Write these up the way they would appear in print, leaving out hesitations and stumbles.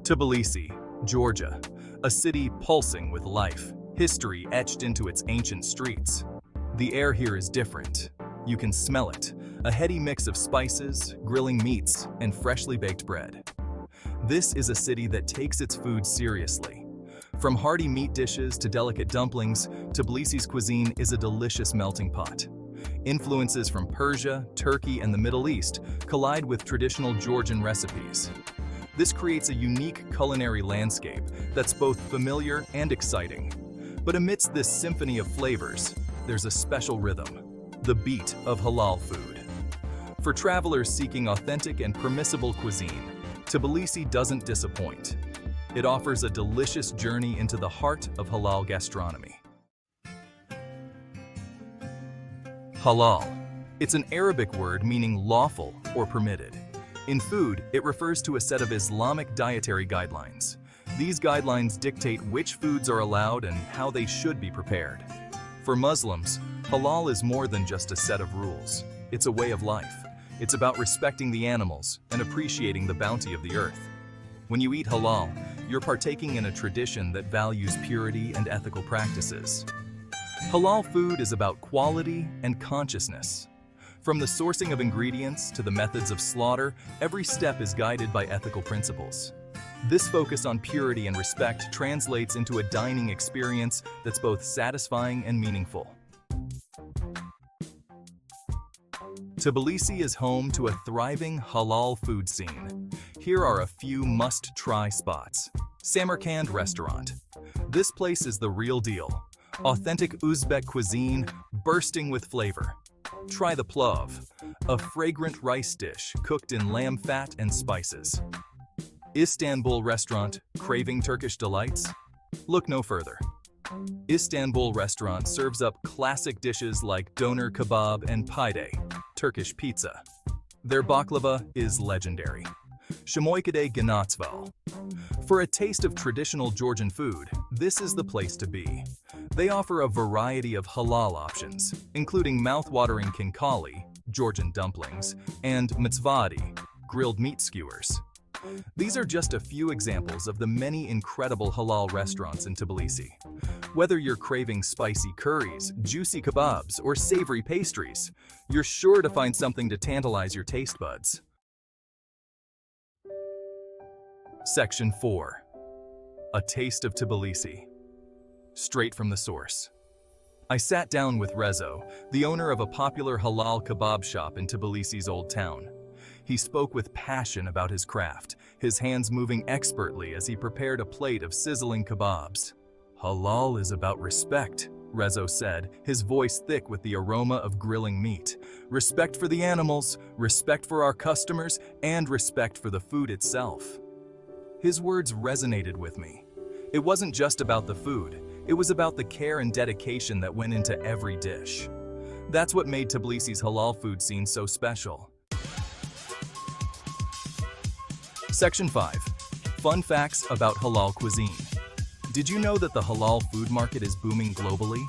Tbilisi, Georgia, a city pulsing with life, history etched into its ancient streets. The air here is different. You can smell it, a heady mix of spices, grilling meats, and freshly baked bread. This is a city that takes its food seriously. From hearty meat dishes to delicate dumplings, Tbilisi's cuisine is a delicious melting pot. Influences from Persia, Turkey, and the Middle East collide with traditional Georgian recipes. This creates a unique culinary landscape that's both familiar and exciting. But amidst this symphony of flavors, there's a special rhythm, the beat of halal food. For travelers seeking authentic and permissible cuisine, Tbilisi doesn't disappoint. It offers a delicious journey into the heart of halal gastronomy. Halal. It's an Arabic word meaning lawful or permitted. In food, it refers to a set of Islamic dietary guidelines. These guidelines dictate which foods are allowed and how they should be prepared. For Muslims, halal is more than just a set of rules. It's a way of life. It's about respecting the animals and appreciating the bounty of the earth. When you eat halal, you're partaking in a tradition that values purity and ethical practices. Halal food is about quality and consciousness. From the sourcing of ingredients to the methods of slaughter, every step is guided by ethical principles. This focus on purity and respect translates into a dining experience that's both satisfying and meaningful. Tbilisi is home to a thriving halal food scene. Here are a few must-try spots. Samarkand Restaurant. This place is the real deal. Authentic Uzbek cuisine, bursting with flavor. Try the plov, a fragrant rice dish cooked in lamb fat and spices. Istanbul Restaurant, craving Turkish delights? Look no further. Istanbul Restaurant serves up classic dishes like doner kebab and pide, Turkish pizza. Their baklava is legendary. Shamoykade Ganatsval. For a taste of traditional Georgian food, this is the place to be. They offer a variety of halal options, including mouth-watering kinkali, Georgian dumplings, and mitzvadi, grilled meat skewers. These are just a few examples of the many incredible halal restaurants in Tbilisi. Whether you're craving spicy curries, juicy kebabs, or savory pastries, you're sure to find something to tantalize your taste buds. Section 4. A taste of Tbilisi. Straight from the source. I sat down with Rezo, the owner of a popular halal kebab shop in Tbilisi's Old Town. He spoke with passion about his craft, his hands moving expertly as he prepared a plate of sizzling kebabs. Halal is about respect, Rezo said, his voice thick with the aroma of grilling meat. Respect for the animals, respect for our customers, and respect for the food itself. His words resonated with me. It wasn't just about the food, it was about the care and dedication that went into every dish. That's what made Tbilisi's halal food scene so special. Section 5. Fun facts about halal cuisine. Did you know that the halal food market is booming globally?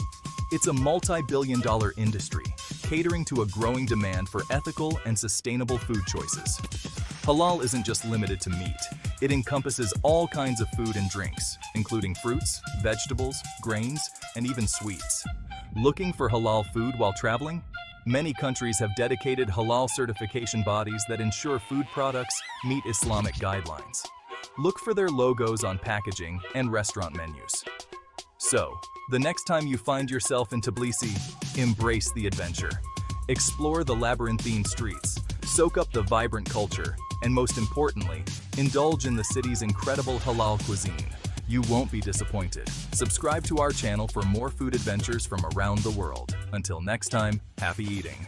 It's a multi-billion-dollar industry, catering to a growing demand for ethical and sustainable food choices. Halal isn't just limited to meat. It encompasses all kinds of food and drinks, including fruits, vegetables, grains, and even sweets. Looking for halal food while traveling? Many countries have dedicated halal certification bodies that ensure food products meet Islamic guidelines. Look for their logos on packaging and restaurant menus. So, the next time you find yourself in Tbilisi, embrace the adventure. Explore the labyrinthine streets, soak up the vibrant culture, and most importantly, indulge in the city's incredible halal cuisine. You won't be disappointed. Subscribe to our channel for more food adventures from around the world. Until next time, happy eating.